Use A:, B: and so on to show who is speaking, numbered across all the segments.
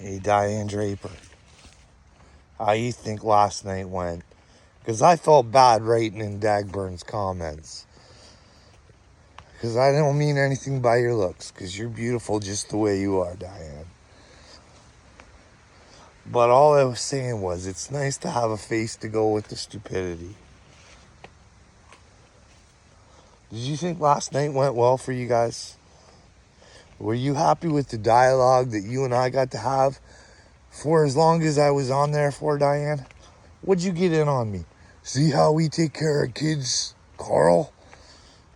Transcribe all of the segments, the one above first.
A: Hey, Diane Draper, how you think last night went? Because I felt bad writing in Dagburn's comments. Because I don't mean anything by your looks, because you're beautiful just the way you are, Diane. But all I was saying was, it's nice to have a face to go with the stupidity. Did you think last night went well for you guys? Were you happy with the dialogue that you and I got to have for as long as I was on there for, Diane? What'd you get in on me? See how we take care of kids, Carl?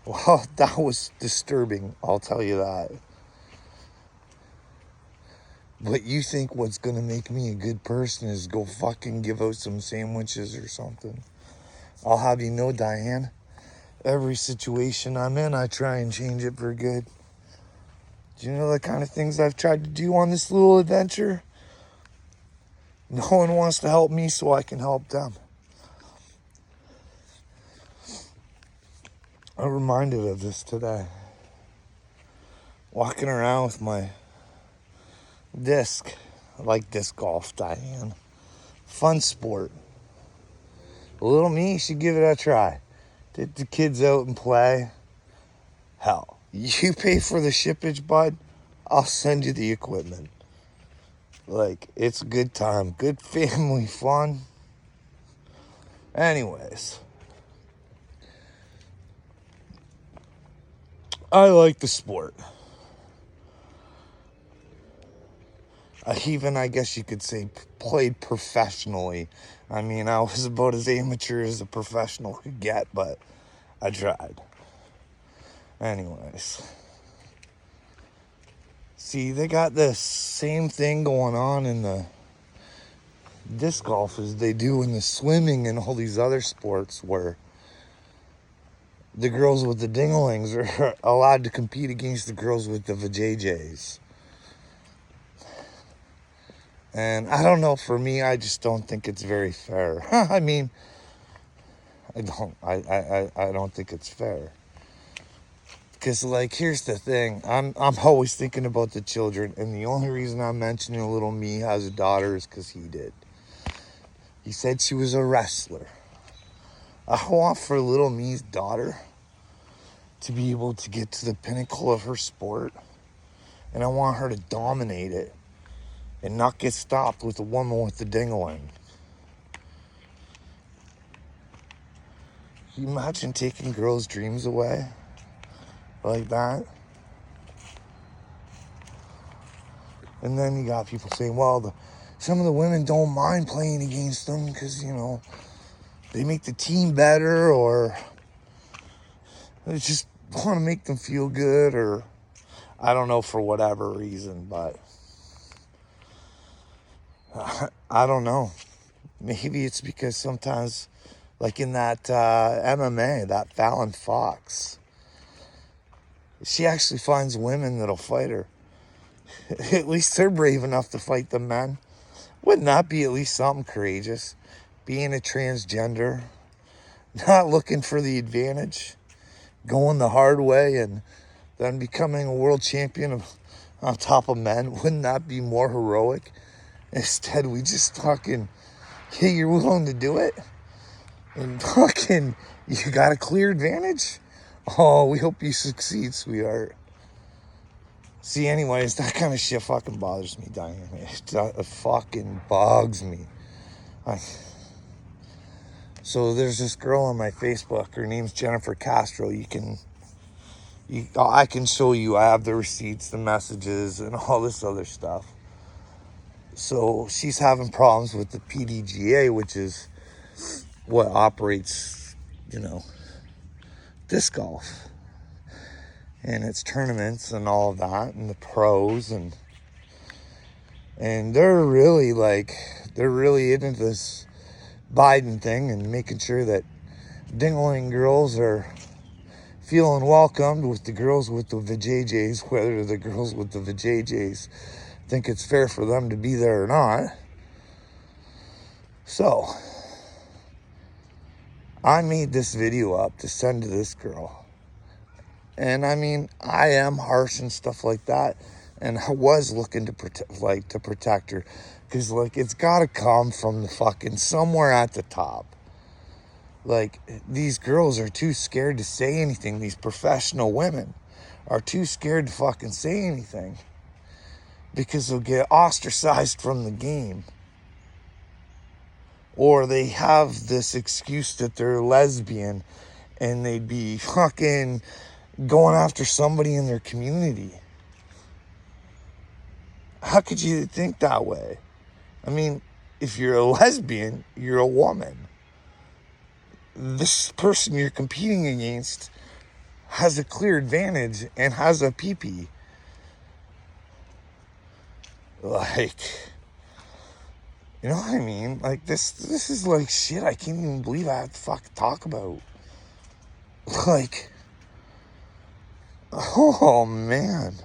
A: Well, that was disturbing, I'll tell you that. But you think what's gonna make me a good person is go fucking give out some sandwiches or something. I'll have you know, Diane, every situation I'm in, I try and change it for good. Do you know the kind of things I've tried to do on this little adventure? No one wants to help me, so I can help them. I'm reminded of this today. Walking around with my disc. I like disc golf, Diane. Fun sport. Little me should give it a try. Get the kids out and play. Hell, you pay for the shippage, bud. I'll send you the equipment. Like, it's a good time. Good family fun. Anyways. I like the sport. I guess you could say, played professionally. I mean, I was about as amateur as a professional could get, but I tried. Anyways. See, they got this same thing going on in the disc golf as they do in the swimming and all these other sports where the girls with the dinglings are allowed to compete against the girls with the vajayjays. And I don't know, for me, I just don't think it's very fair. I mean, I don't think it's fair. Because, like, here's the thing. I'm always thinking about the children, and the only reason I'm mentioning little me has a daughter is because he did. He said she was a wrestler. I want for little me's daughter to be able to get to the pinnacle of her sport, and I want her to dominate it and not get stopped with a woman with the dingling. Can you imagine taking girls' dreams away like that? And then you got people saying, well, some of the women don't mind playing against them because, you know, they make the team better, or they just want to make them feel good, or I don't know, for whatever reason, but I don't know. Maybe it's because sometimes, like in that MMA, that Fallon Fox, she actually finds women that'll fight her. At least they're brave enough to fight the men. Wouldn't that be at least something courageous? Being a transgender, not looking for the advantage, going the hard way, and then becoming a world champion on top of men. Wouldn't that be more heroic? Instead, we just fucking, hey, you're willing to do it? And fucking, you got a clear advantage? Oh, we hope you succeed, sweetheart. See, anyways, that kind of shit fucking bothers me, Diane. It fucking bugs me. So there's this girl on my Facebook. Her name's Jennifer Castro. I can show you. I have the receipts, the messages, and all this other stuff. So she's having problems with the PDGA, which is what operates, you know, disc golf. And its tournaments and all of that, and the pros, and they're really into this Biden thing and making sure that dingling girls are feeling welcomed with the girls with the vajayjays, whether the girls with the vajayjays think it's fair for them to be there or not. So I made this video up to send to this girl. And I mean, I am harsh and stuff like that. and I was looking to protect her, because like it's got to come from the fucking somewhere at the top. Like, these girls are too scared to say anything. These professional women are too scared to fucking say anything because they'll get ostracized from the game. Or they have this excuse that they're lesbian and they'd be fucking going after somebody in their community. How could you think that way? I mean, if you're a lesbian, you're a woman. This person you're competing against has a clear advantage and has a pee-pee. Like, you know what I mean? Like, this is like shit I can't even believe I have to fucking talk about. Like, oh man.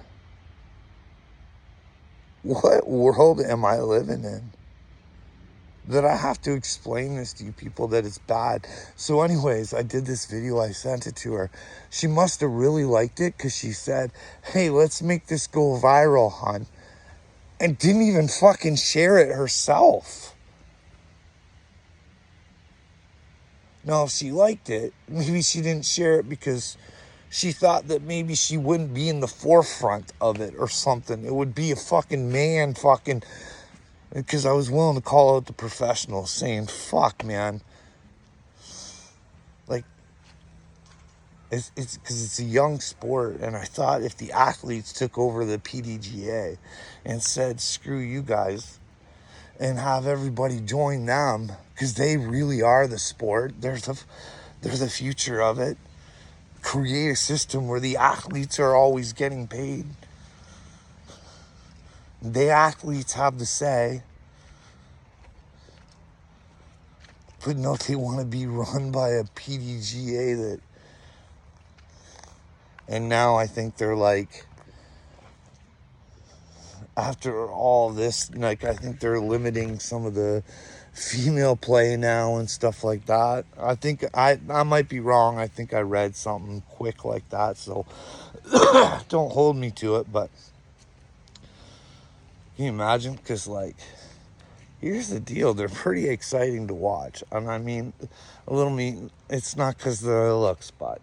A: What world am I living in that I have to explain this to you people that it's bad? So anyways, I did this video, I sent it to her. She must have really liked it, because she said, hey, let's make this go viral, hon. And didn't even fucking share it herself. Now, if she liked it, maybe she didn't share it because she thought that maybe she wouldn't be in the forefront of it or something. It would be a fucking man fucking... Because I was willing to call out the professionals saying, fuck, man. Like, it's because it's a young sport. And I thought if the athletes took over the PDGA and said, screw you guys, and have everybody join them, because they really are the sport. They're the future of it. Create a system where the athletes are always getting paid. The athletes have the say. But no, they want to be run by a PDGA that... And now I think they're like... After all this, like, I think they're limiting some of the female play now and stuff like that. I think I might be wrong. I think I read something quick like that, so don't hold me to it. But can you imagine? Because, like, here's the deal. They're pretty exciting to watch. And I mean, it's not because of their looks, but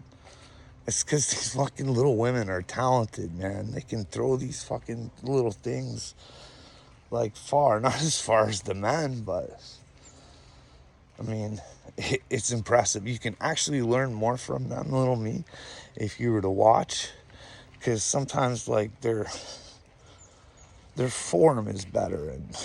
A: it's because these fucking little women are talented, man. They can throw these fucking little things, like, far. Not as far as the men, but, I mean, it's impressive. You can actually learn more from them, little me, if you were to watch. Because sometimes, like, their form is better, and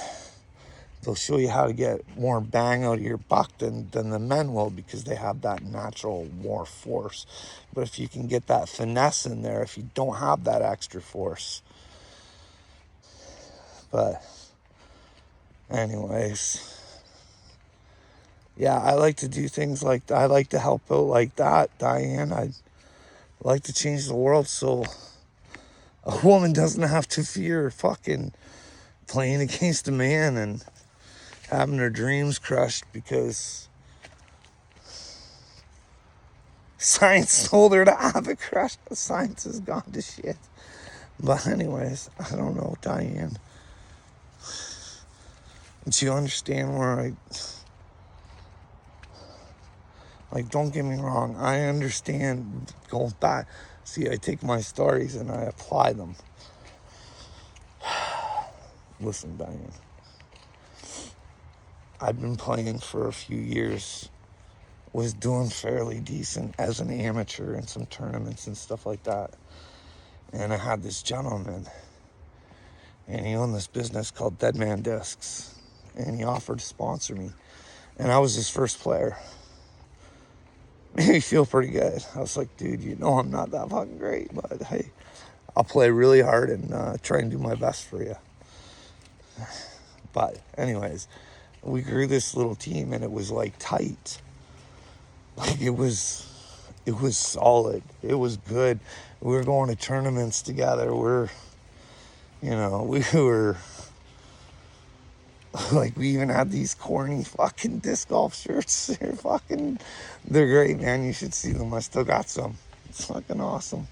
A: they'll show you how to get more bang out of your buck than the men will, because they have that natural more force. But if you can get that finesse in there, if you don't have that extra force. But anyways, yeah, I like to do things like that. I like to help out like that, Diane. I'd like to change the world so a woman doesn't have to fear fucking playing against a man and having her dreams crushed because science told her to have it crushed. The science has gone to shit. But anyways, I don't know, Diane. Do you understand where like, don't get me wrong, I understand going back. See, I take my stories and I apply them. Listen, Diane. I've been playing for a few years. Was doing fairly decent as an amateur in some tournaments and stuff like that. And I had this gentleman, and he owned this business called Dead Man Discs. And he offered to sponsor me. And I was his first player. Made me feel pretty good. I was like, dude, you know I'm not that fucking great, but hey, I'll play really hard and try and do my best for you. But anyways, we grew this little team, and it was like tight. Like, it was solid. It was good. We were going to tournaments together. We were like, we even had these corny fucking disc golf shirts. They're great, man. You should see them. I still got some. It's fucking awesome.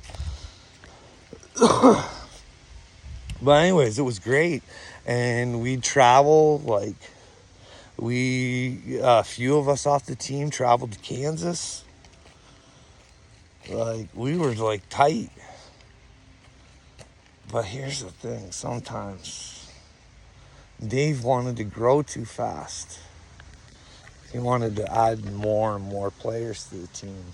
A: But anyways, it was great. And we'd travel, like, a few of us off the team traveled to Kansas. Like, we were, like, tight. But here's the thing, sometimes Dave wanted to grow too fast. He wanted to add more and more players to the team.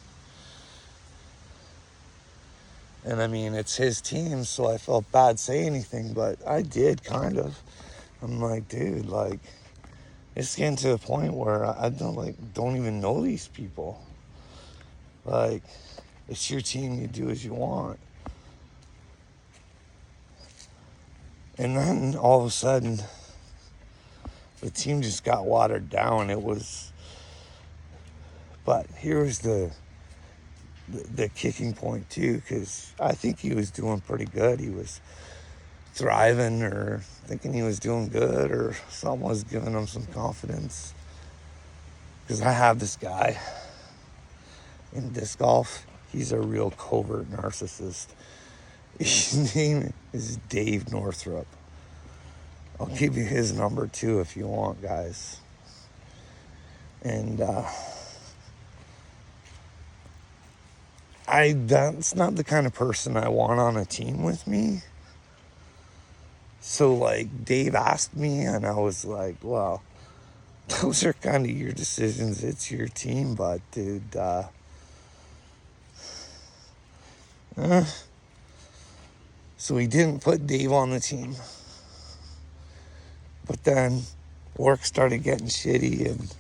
A: And I mean, it's his team, so I felt bad saying anything, but I did, kind of. I'm like, dude, like, it's getting to a point where I don't even know these people. Like, it's your team, you do as you want. And then all of a sudden, the team just got watered down. But here was the kicking point too, because I think he was doing pretty good. He was thriving, or thinking he was doing good, or someone was giving him some confidence. Because I have this guy in disc golf. He's a real covert narcissist. His name is Dave Northrup. I'll give you his number too if you want, guys. And that's not the kind of person I want on a team with me. So, like, Dave asked me, and I was like, well, those are kind of your decisions. It's your team, but, dude, so he didn't put Dave on the team. But then work started getting shitty, and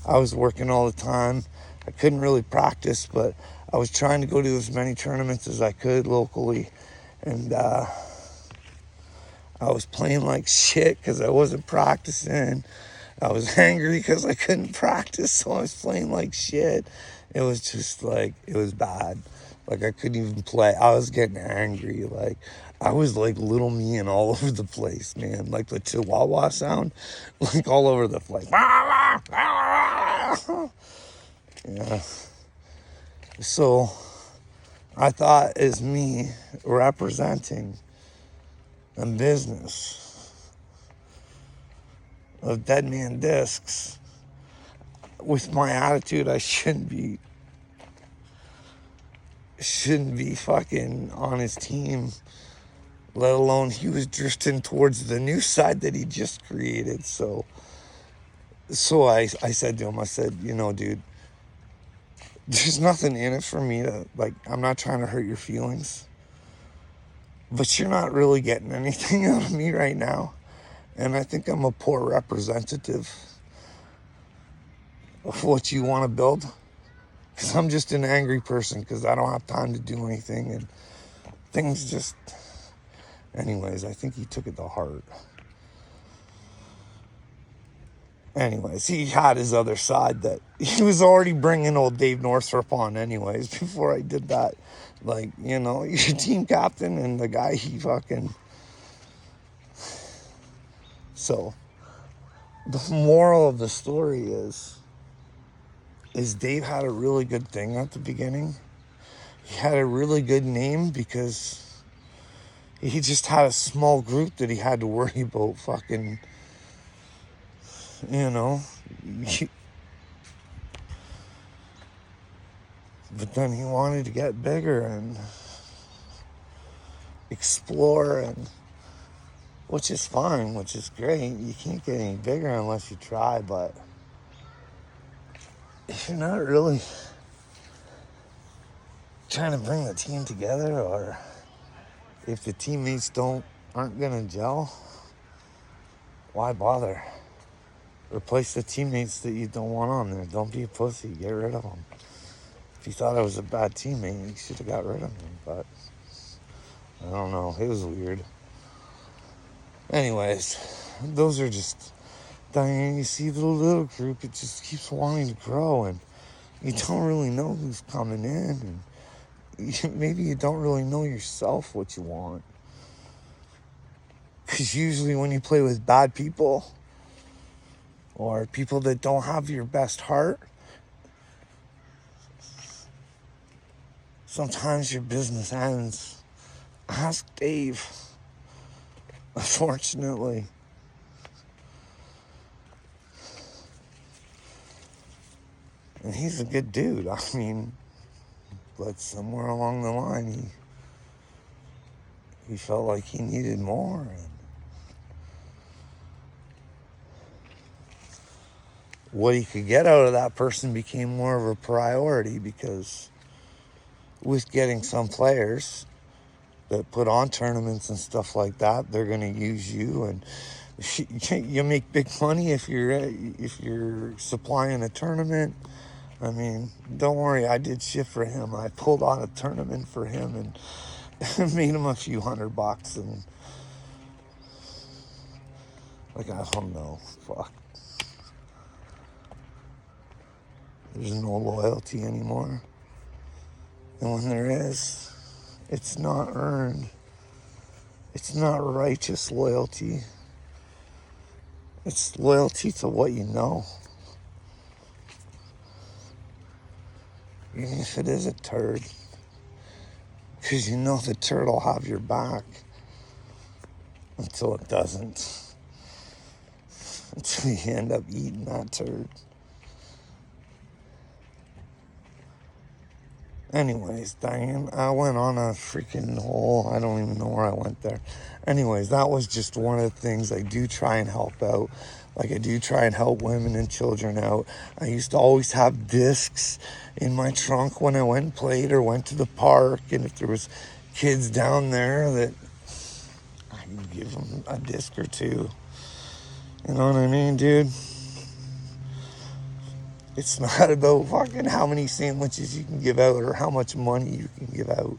A: I was working all the time. I couldn't really practice, but I was trying to go to as many tournaments as I could locally. And I was playing like shit because I wasn't practicing. I was angry because I couldn't practice, so I was playing like shit. It was just like, it was bad. Like, I couldn't even play. I was getting angry. Like, I was like little me and all over the place, man. Like the Chihuahua sound, like all over the place. Yeah. So I thought, as me representing a business of Dead Man Discs, with my attitude, I shouldn't be fucking on his team, let alone he was drifting towards the new side that he just created. So I said to him, I said, you know, dude, there's nothing in it for me to, like, I'm not trying to hurt your feelings, but you're not really getting anything out of me right now. And I think I'm a poor representative of what you want to build. Because I'm just an angry person because I don't have time to do anything. And things just... Anyways, I think he took it to heart. Anyways, he had his other side that he was already bringing old Dave Northrup on anyways before I did that. Like, you know, your team captain and the guy he fucking... So, the moral of the story is Dave had a really good thing at the beginning. He had a really good name because he just had a small group that he had to worry about fucking, you know. But then he wanted to get bigger and explore, and which is fine, which is great. You can't get any bigger unless you try, but if you're not really trying to bring the team together, or if the teammates aren't gonna gel, why bother? Replace the teammates that you don't want on there. Don't be a pussy. Get rid of them. If you thought I was a bad teammate, you should have got rid of me. But I don't know. It was weird. Anyways, those are just... Diane, you see the little group, it just keeps wanting to grow, and you don't really know who's coming in, and maybe you don't really know yourself what you want. Because usually when you play with bad people, or people that don't have your best heart, sometimes your business ends. Ask Dave. Unfortunately. And he's a good dude. I mean, but somewhere along the line, he felt like he needed more. And what he could get out of that person became more of a priority, because with getting some players that put on tournaments and stuff like that, they're going to use you, and you make big money if you're supplying a tournament. I mean, don't worry, I did shit for him. I pulled on a tournament for him and made him a few $100, and like, I don't know, fuck. There's no loyalty anymore. And when there is, it's not earned. It's not righteous loyalty. It's loyalty to what you know. Even if it is a turd. Because you know the turd will have your back until it doesn't. Until you end up eating that turd. Anyways, Diane, I went on a freaking hole. I don't even know where I went there. Anyways, that was just one of the things. I do try and help out. Like, I do try and help women and children out. I used to always have discs in my trunk when I went and played or went to the park. And if there was kids down there, that I could give them a disc or two. You know what I mean, dude? It's not about fucking how many sandwiches you can give out or how much money you can give out.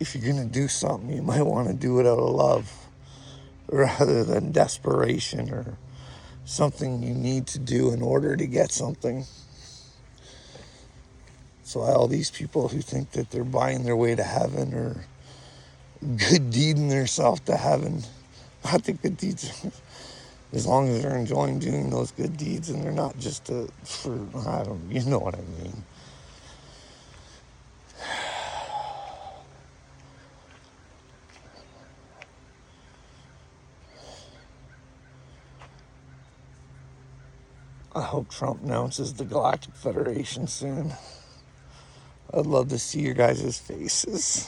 A: If you're going to do something, you might want to do it out of love rather than desperation or something you need to do in order to get something. So all these people who think that they're buying their way to heaven or good deeding themselves to heaven, I think good deeds, as long as they're enjoying doing those good deeds and they're not just you know what I mean. I hope Trump announces the Galactic Federation soon. I'd love to see your guys' faces.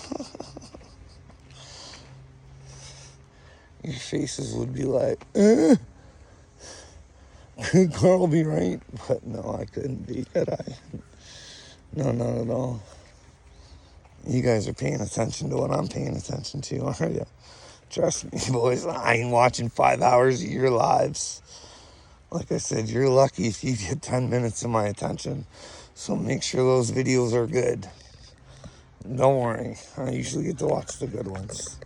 A: Your faces would be like, could Carl be right? But no, I couldn't be, could I? No, not at all. You guys are paying attention to what I'm paying attention to, aren't you? Trust me, boys, I ain't watching 5 hours of your lives. Like I said, you're lucky if you get 10 minutes of my attention. So make sure those videos are good. Don't worry, I usually get to watch the good ones.